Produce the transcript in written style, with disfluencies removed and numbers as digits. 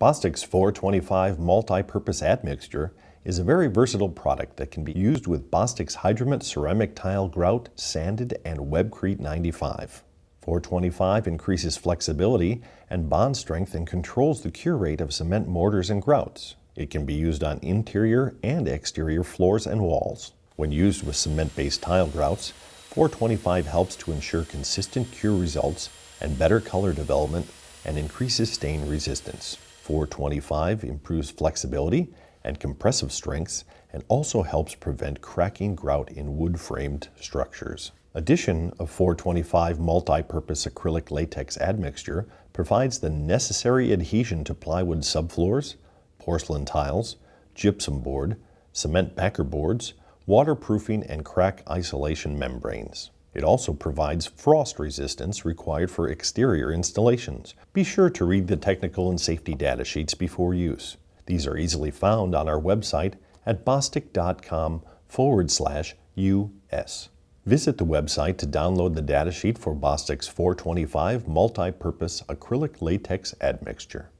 Bostik's 425 Multi-Purpose Admixture is a very versatile product that can be used with Bostik's Hydroment Ceramic Tile Grout, sanded, and Webcrete 95. 425 increases flexibility and bond strength and controls the cure rate of cement mortars and grouts. It can be used on interior and exterior floors and walls. When used with cement-based tile grouts, 425 helps to ensure consistent cure results and better color development and increases stain resistance. 425 improves flexibility and compressive strengths and also helps prevent cracking grout in wood-framed structures. Addition of 425 Multi-Purpose Acrylic Latex Admixture provides the necessary adhesion to plywood subfloors, porcelain tiles, gypsum board, cement backer boards, waterproofing and crack isolation membranes. It also provides frost resistance required for exterior installations. Be sure to read the technical and safety data sheets before use. These are easily found on our website at bostik.com/US. Visit the website to download the datasheet for Bostik's 425 Multi-Purpose Acrylic Latex Admixture.